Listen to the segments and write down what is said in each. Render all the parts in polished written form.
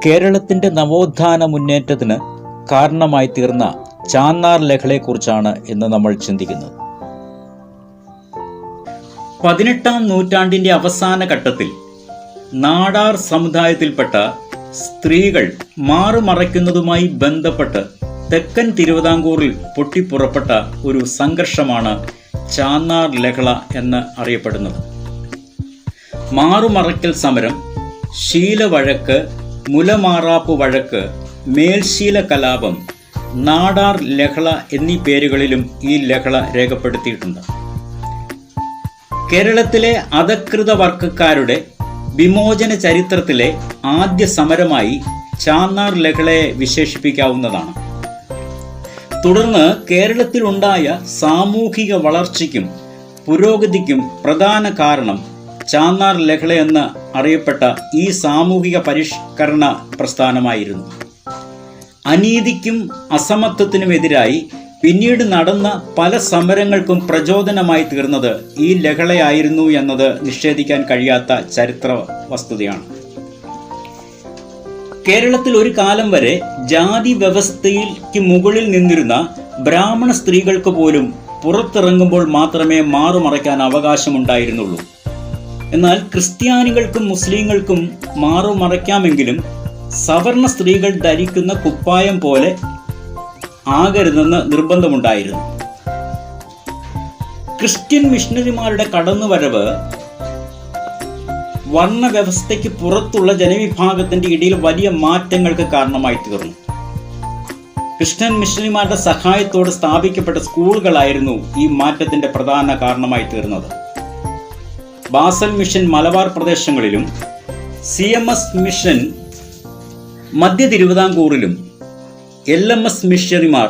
കേരളത്തിന്റെ നവോത്ഥാന മുന്നേറ്റത്തിന് കാരണമായി തീർന്ന ചാന്നാർ ലഹളയെക്കുറിച്ചാണ് ഇന്ന് നമ്മൾ ചിന്തിക്കുന്നത്. 18-ാം നൂറ്റാണ്ടിന്റെ അവസാന ഘട്ടത്തിൽ നാടാർ സമുദായത്തിൽപ്പെട്ട സ്ത്രീകൾ മാറുമറയ്ക്കുന്നതുമായി ബന്ധപ്പെട്ട് തെക്കൻ തിരുവിതാംകൂറിൽ പൊട്ടിപ്പുറപ്പെട്ട ഒരു സംഘർഷമാണ് ചാന്നാർ ലഹള എന്ന് അറിയപ്പെടുന്നത്. മാറുമറയ്ക്കൽ സമരം, ശീലവഴക്ക്, മുലമാറാപ്പ് വഴക്ക്, മേൽശീല കലാപം, നാടാർ ലഹള എന്നീ പേരുകളിലും ഈ ലഹള രേഖപ്പെടുത്തിയിട്ടുണ്ട്. കേരളത്തിലെ അധകൃത വർഗക്കാരുടെ വിമോചന ചരിത്രത്തിലെ ആദ്യ സമരമായി ചാന്നാർ ലഹളയെ വിശേഷിപ്പിക്കാവുന്നതാണ്. തുടർന്ന് കേരളത്തിലുണ്ടായ സാമൂഹിക വളർച്ചയ്ക്കും പുരോഗതിക്കും പ്രധാന കാരണം ചാന്നാർ ലഹള എന്ന് അറിയപ്പെട്ട ഈ സാമൂഹിക പരിഷ്കരണ പ്രസ്ഥാനമായിരുന്നു. അനീതിക്കും അസമത്വത്തിനുമെതിരായി പിന്നീട് നടന്ന പല സമരങ്ങൾക്കും പ്രചോദനമായി തീർന്നത് ഈ ലഹളയായിരുന്നു എന്നത് നിഷേധിക്കാൻ കഴിയാത്ത ചരിത്ര വസ്തുതയാണ്. കേരളത്തിൽ ഒരു കാലം വരെ ജാതി വ്യവസ്ഥയ്ക്ക് മുകളിൽ നിന്നിരുന്ന ബ്രാഹ്മണ സ്ത്രീകൾക്ക് പോലും പുറത്തിറങ്ങുമ്പോൾ മാത്രമേ മാറുമറയ്ക്കാൻ അവകാശമുണ്ടായിരുന്നുള്ളൂ. എന്നാൽ ക്രിസ്ത്യാനികൾക്കും മുസ്ലിങ്ങൾക്കും മാറുമറയ്ക്കാമെങ്കിലും സവർണ സ്ത്രീകൾ ധരിക്കുന്ന കുപ്പായം പോലെ ആകരുതെന്ന് നിർബന്ധമുണ്ടായിരുന്നു. ക്രിസ്ത്യൻ മിഷണറിമാരുടെ കടന്നുവരവ് വർണ്ണവ്യവസ്ഥയ്ക്ക് പുറത്തുള്ള ജനവിഭാഗത്തിന്റെ ഇടയിൽ വലിയ മാറ്റങ്ങൾക്ക് കാരണമായി തീർന്നു. ക്രിസ്ത്യൻ മിഷണറിമാരുടെ സഹായത്തോടെ സ്ഥാപിക്കപ്പെട്ട സ്കൂളുകളായിരുന്നു ഈ മാറ്റത്തിന്റെ പ്രധാന കാരണമായി തീർന്നത്. ബാസൽ മിഷൻ മലബാർ പ്രദേശങ്ങളിലും CMS മിഷൻ മധ്യ തിരുവിതാംകൂറിലും LMS മിഷണറിമാർ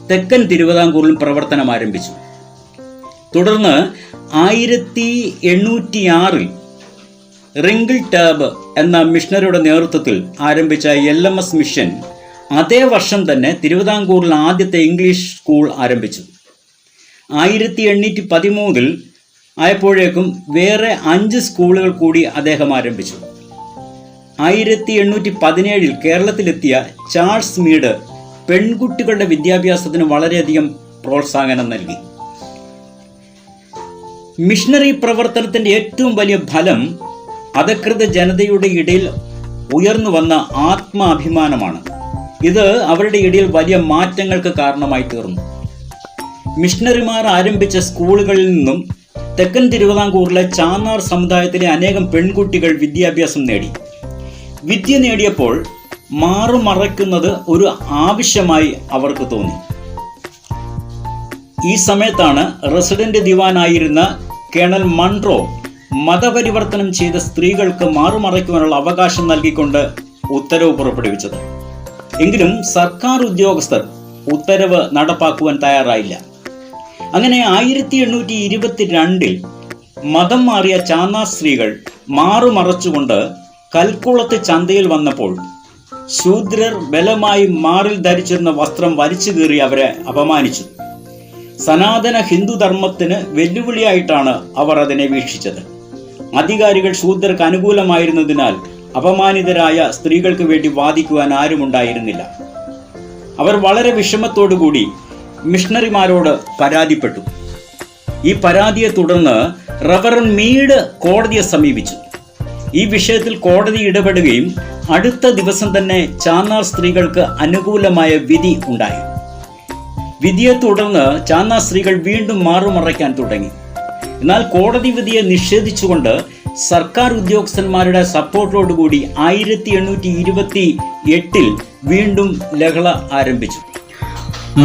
തെക്കൻ തിരുവിതാംകൂറിലും പ്രവർത്തനം ആരംഭിച്ചു. തുടർന്ന് 1806 റിങ്കിൾ ടാബ് എന്ന മിഷണറിയുടെ നേതൃത്വത്തിൽ ആരംഭിച്ച LMS മിഷൻ അതേ വർഷം തന്നെ തിരുവിതാംകൂറിൽ ആദ്യത്തെ ഇംഗ്ലീഷ് സ്കൂൾ ആരംഭിച്ചു. 1813 ആയപ്പോഴേക്കും വേറെ 5 സ്കൂളുകൾ കൂടി അദ്ദേഹം ആരംഭിച്ചു. 1817 കേരളത്തിലെത്തിയ ചാൾസ് മീഡ് പെൺകുട്ടികളുടെ വിദ്യാഭ്യാസത്തിന് വളരെയധികം പ്രോത്സാഹനം നൽകി. മിഷണറി പ്രവർത്തനത്തിന്റെ ഏറ്റവും വലിയ ഫലം അധകൃത ജനതയുടെ ഇടയിൽ ഉയർന്നു വന്ന ആത്മാഭിമാനമാണ്. ഇത് അവരുടെ ഇടയിൽ വലിയ മാറ്റങ്ങൾക്ക് കാരണമായി തീർന്നു. മിഷണറിമാർ ആരംഭിച്ച സ്കൂളുകളിൽ നിന്നും തെക്കൻ തിരുവിതാംകൂറിലെ ചാന്നാർ സമുദായത്തിലെ അനേകം പെൺകുട്ടികൾ വിദ്യാഭ്യാസം നേടി. വിദ്യ നേടിയപ്പോൾ മാറുമറയ്ക്കുന്നത് ഒരു ആവശ്യമായി അവർക്ക് തോന്നി. ഈ സമയത്താണ് റെസിഡന്റ് ദിവാനായിരുന്ന കേണൽ മൺട്രോ മതപരിവർത്തനം ചെയ്ത സ്ത്രീകൾക്ക് മാറുമറയ്ക്കുവാനുള്ള അവകാശം നൽകിക്കൊണ്ട് ഉത്തരവ് പുറപ്പെടുവിച്ചത്. എങ്കിലും സർക്കാർ ഉദ്യോഗസ്ഥർ ഉത്തരവ് നടപ്പാക്കുവാൻ തയ്യാറായില്ല. അങ്ങനെ 1822 മതം മാറിയ ചാന്നാർ സ്ത്രീകൾ മാറുമറച്ചുകൊണ്ട് കൽക്കുളത്ത് ചന്തയിൽ വന്നപ്പോൾ ശൂദ്രർ ബലമായി മാറിൽ ധരിച്ചിരുന്ന വസ്ത്രം വലിച്ചു കീറി അവരെ അപമാനിച്ചു. സനാതന ഹിന്ദു ധർമ്മത്തിന് വെല്ലുവിളിയായിട്ടാണ് അവർ അതിനെ വീക്ഷിച്ചത്. അധികാരികൾ ശൂദ്രർക്ക് അനുകൂലമായിരുന്നതിനാൽ അപമാനിതരായ സ്ത്രീകൾക്ക് വേണ്ടി വാദിക്കുവാൻ ആരുമുണ്ടായിരുന്നില്ല. അവർ വളരെ വിഷമത്തോടുകൂടി മിഷണറിമാരോട് പരാതിപ്പെട്ടു. ഈ പരാതിയെ തുടർന്ന് റവറൻ മീഡ് കോടതിയെ സമീപിച്ചു. ഈ വിഷയത്തിൽ കോടതി ഇടപെടുകയും അടുത്ത ദിവസം തന്നെ ചാന്നാർ സ്ത്രീകൾക്ക് അനുകൂലമായ വിധി ഉണ്ടായി. വിധിയെ തുടർന്ന് ചാന്നാർ സ്ത്രീകൾ വീണ്ടും മാറുമറയ്ക്കാൻ തുടങ്ങി. എന്നാൽ കോടതി വിധിയെ നിഷേധിച്ചുകൊണ്ട് സർക്കാർ ഉദ്യോഗസ്ഥന്മാരുടെ സപ്പോർട്ടോടുകൂടി 1828 വീണ്ടും ലഹള ആരംഭിച്ചു.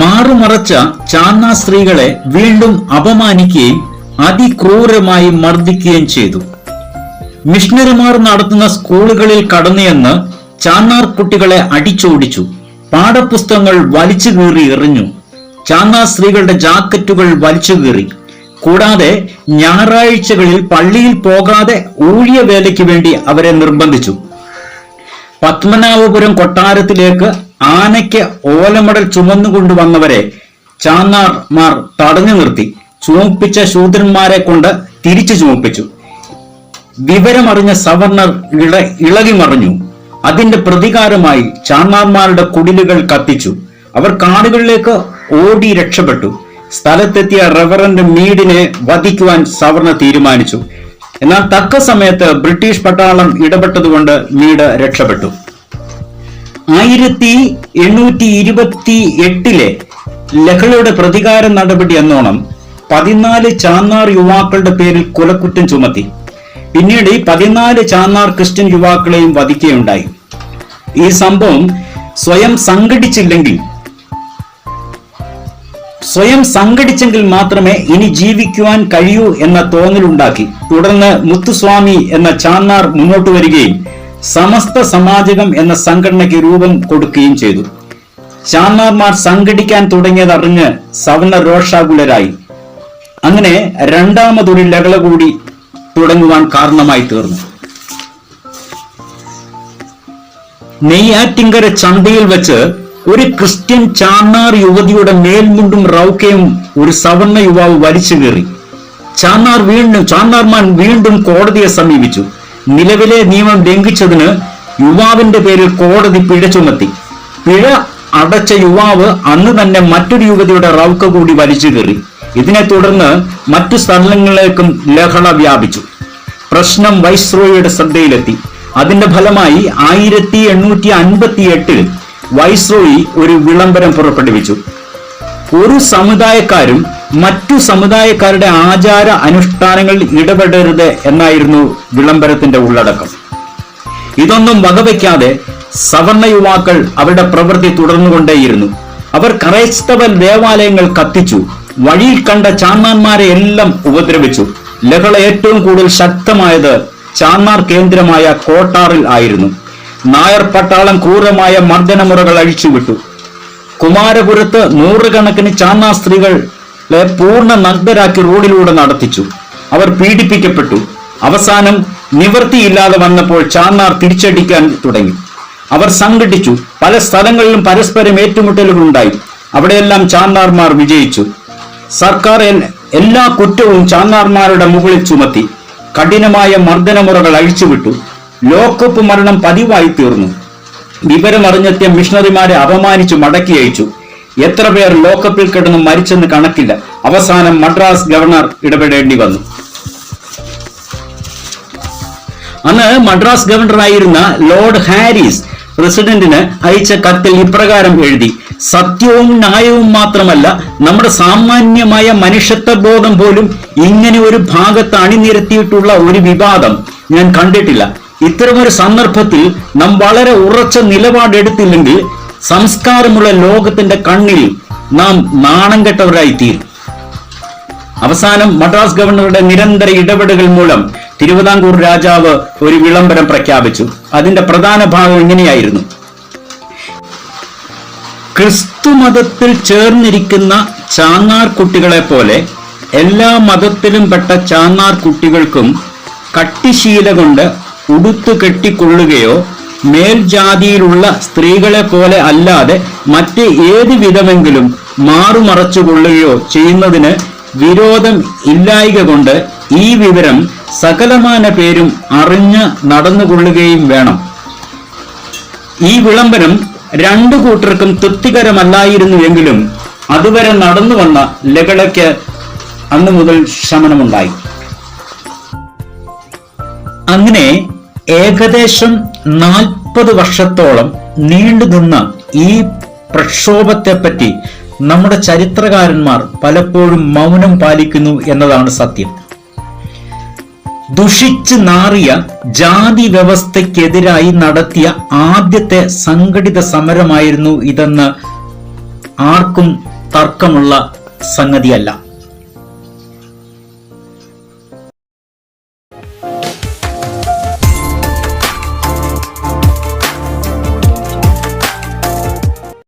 മാറുമറച്ച ചാന്നാർ സ്ത്രീകളെ വീണ്ടും അപമാനിക്കുകയും അതിക്രൂരമായി മർദ്ദിക്കുകയും ചെയ്തു. മിഷണറിമാർ നടത്തുന്ന സ്കൂളുകളിൽ കടന്നുചെന്ന് ചാന്നാർ കുട്ടികളെ അടിച്ചോടിച്ചു. പാഠപുസ്തകങ്ങൾ വലിച്ചു കീറി എറിഞ്ഞു. ചാന്നാർ സ്ത്രീകളുടെ ജാക്കറ്റുകൾ വലിച്ചു കീറി. കൂടാതെ ഞായറാഴ്ചകളിൽ പള്ളിയിൽ പോകാതെ ഊഴിയ വേലയ്ക്ക് വേണ്ടി അവരെ നിർബന്ധിച്ചു. പത്മനാഭപുരം കൊട്ടാരത്തിലേക്ക് ആനയ്ക്ക് ഓലമടൽ ചുമന്നുകൊണ്ടുവന്നവരെ ചാന്നാർമാർ തടഞ്ഞു നിർത്തി. ചുമപ്പിച്ച ശൂദ്രന്മാരെ കൊണ്ട് തിരിച്ചു ചുമപ്പിച്ചു. വിവരമറിഞ്ഞ സവർണർ ഇളകി മറിഞ്ഞു. അതിന്റെ പ്രതികാരമായി ചാന്നാർമാരുടെ കുടിലുകൾ കത്തിച്ചു. അവർ കാടുകളിലേക്ക് ഓടി രക്ഷപ്പെട്ടു. സ്ഥലത്തെത്തിയ റവറന്റ് മീഡിനെ വധിക്കുവാൻ സവർണ തീരുമാനിച്ചു. എന്നാൽ തക്ക സമയത്ത് ബ്രിട്ടീഷ് പട്ടാളം ഇടപെട്ടതുകൊണ്ട് മീഡ് രക്ഷപ്പെട്ടു. 1828 ലഹളയുടെ പ്രതികാര നടപടി എന്നോണം 14 ചാന്നാർ യുവാക്കളുടെ പേരിൽ കൊലക്കുറ്റം ചുമത്തി. പിന്നീട് ഈ 14 ചാന്നാർ ക്രിസ്ത്യൻ യുവാക്കളെയും വധിക്കുകയുണ്ടായി. ഈ സംഭവം സ്വയം സംഘടിച്ചെങ്കിൽ മാത്രമേ ഇനി ജീവിക്കുവാൻ കഴിയൂ എന്ന തോന്നലുണ്ടാക്കി. തുടർന്ന് മുത്തുസ്വാമി എന്ന ചാന്നാർ മുന്നോട്ട് വരികയും സമസ്ത സമാജകം എന്ന സംഘടനയ്ക്ക് രൂപം കൊടുക്കുകയും ചെയ്തു. ചാന്നാർമാർ സംഘടിക്കാൻ തുടങ്ങിയതറിഞ്ഞ് സവർണർ രോഷാകുലരായി. അങ്ങനെ രണ്ടാമതൊരു ലഹള കൂടി തുടങ്ങുവാൻ കാരണമായി തീർന്നു. നെയ്യാറ്റിങ്കര ചന്തയിൽ വെച്ച് ഒരു ക്രിസ്ത്യൻ ചാന്നാർ യുവതിയുടെ മേൽമുണ്ടും റൗക്കയും ഒരു സവർണ യുവാവ് വലിച്ചു കയറി. ചാന്നാർമാർ വീണ്ടും കോടതിയെ സമീപിച്ചു. നിലവിലെ നിയമം ലംഘിച്ചതിന് യുവാവിന്റെ പേരിൽ കോടതി പിഴ ചുമത്തി. പിഴ അടച്ച യുവാവ് അന്ന് തന്നെ മറ്റൊരു യുവതിയുടെ റൗക്ക കൂടി വലിച്ചു കയറി. ഇതിനെ തുടർന്ന് മറ്റു സ്ഥലങ്ങളിലേക്കും ലഹള വ്യാപിച്ചു. പ്രശ്നം വൈസ്രോയിയുടെ ശ്രദ്ധയിലെത്തി. അതിന്റെ ഫലമായി 1858 വൈസ്രോയി ഒരു വിളംബരം പുറപ്പെടുവിച്ചു. ഒരു സമുദായക്കാരും മറ്റു സമുദായക്കാരുടെ ആചാര അനുഷ്ഠാനങ്ങളിൽ ഇടപെടരുത് എന്നായിരുന്നു വിളംബരത്തിന്റെ ഉള്ളടക്കം. ഇതൊന്നും വകവയ്ക്കാതെ സവർണ യുവാക്കൾ അവരുടെ പ്രവൃത്തി തുടർന്നുകൊണ്ടേയിരുന്നു. അവർ ക്രൈസ്തവ ദേവാലയങ്ങൾ കത്തിച്ചു. വഴിയിൽ കണ്ട ചാന്നാന്മാരെ എല്ലാം ഉപദ്രവിച്ചു. ലഹള ഏറ്റവും കൂടുതൽ ശക്തമായത് ചാന്നാർ കേന്ദ്രമായ കോട്ടാറിൽ ആയിരുന്നു. നായർ പട്ടാളം ക്രൂരമായ മർദ്ദനമുറകൾ അഴിച്ചുവിട്ടു. കുമാരപുരത്ത് നൂറുകണക്കിന് ചാന്നാർ സ്ത്രീകളെ പൂർണ്ണ നഗ്നരാക്കി റോഡിലൂടെ നടത്തിച്ചു. അവർ പീഡിപ്പിക്കപ്പെട്ടു. അവസാനം നിവൃത്തിയില്ലാതെ വന്നപ്പോൾ ചാന്നാർ തിരിച്ചടിക്കാൻ തുടങ്ങി. അവർ സംഘടിച്ചു. പല സ്ഥലങ്ങളിലും പരസ്പരം ഏറ്റുമുട്ടലുകളുണ്ടായി. അവിടെയെല്ലാം ചാന്നാർമാർ വിജയിച്ചു. സർക്കാർ എല്ലാ കുറ്റവും ചാന്നാർമാരുടെ മുകളിൽ ചുമത്തി. കഠിനമായ മർദ്ദനമുറകൾ അഴിച്ചുവിട്ടു. ലോക്കപ്പ് മരണം പതിവായി തീർന്നു. വിവരമറിഞ്ഞെത്തിയ മിഷണറിമാരെ അപമാനിച്ചു മടക്കി അയച്ചു. എത്ര പേർ ലോക്കപ്പിൽ കിടന്ന് മരിച്ചെന്ന് കണക്കില്ല. അവസാനം മദ്രാസ് ഗവർണർ ഇടപെടേണ്ടി വന്നു. അന്ന് മദ്രാസ് ഗവർണറായിരുന്ന ലോർഡ് ഹാരിസ് പ്രസിഡന്റിന് അയച്ച കത്തിൽ ഇപ്രകാരം എഴുതി: സത്യവും ന്യായവും മാത്രമല്ല, നമ്മുടെ സാമാന്യമായ മനുഷ്യത്വ ബോധം പോലും ഇങ്ങനെ ഒരു ഭാഗത്ത് അണിനിരത്തിയിട്ടുള്ള ഒരു വിവാദം ഞാൻ കണ്ടിട്ടില്ല. ഇത്തരമൊരു സന്ദർഭത്തിൽ നാം വളരെ ഉറച്ച നിലപാടെടുത്തില്ലെങ്കിൽ സംസ്കാരമുള്ള ലോകത്തിന്റെ കണ്ണിൽ നാം നാണം കെട്ടവരായി തീരും. അവസാനം മദ്രാസ് ഗവർണറുടെ നിരന്തര ഇടപെടൽ മൂലം തിരുവിതാംകൂർ രാജാവ് ഒരു വിളംബരം പ്രഖ്യാപിച്ചു. അതിന്റെ പ്രധാന ഭാഗം ഇങ്ങനെയായിരുന്നു: ക്രിസ്തു മതത്തിൽ ചേർന്നിരിക്കുന്ന ചാന്നാർ കുട്ടികളെ പോലെ എല്ലാ മതത്തിലും പെട്ട ചാന്നാർ കുട്ടികൾക്കും കട്ടിശീല കൊണ്ട് ഉടുത്തു കെട്ടിക്കൊള്ളുകയോ മേൽജാതിയിലുള്ള സ്ത്രീകളെ പോലെ അല്ലാതെ മറ്റ് ഏത് വിധമെങ്കിലും മാറുമറച്ചുകൊള്ളുകയോ ചെയ്യുന്നതിന് വിരോധം ഇല്ലായ്ക കൊണ്ട് ഈ വിവരം സകലമാന പേരും അറിഞ്ഞ് നടന്നുകൊള്ളുകയും വേണം. ഈ വിളംബരം രണ്ടു കൂട്ടർക്കും തൃപ്തികരമല്ലായിരുന്നുവെങ്കിലും അതുവരെ നടന്നു വന്ന ലഹളയ്ക്ക് അന്നു മുതൽ ശമനമുണ്ടായി. അങ്ങനെ ഏകദേശം 40 വർഷത്തോളം നീണ്ടുനിന്ന ഈ പ്രക്ഷോഭത്തെപ്പറ്റി നമ്മുടെ ചരിത്രകാരന്മാർ പലപ്പോഴും മൗനം പാലിക്കുന്നു എന്നതാണ് സത്യം. ദുഷിച്ച് നാറിയ ജാതി വ്യവസ്ഥയ്ക്കെതിരായി നടത്തിയ ആദ്യത്തെ സംഘടിത സമരമായിരുന്നു ഇതെന്ന് ആർക്കും തർക്കമുള്ള സംഗതിയല്ല.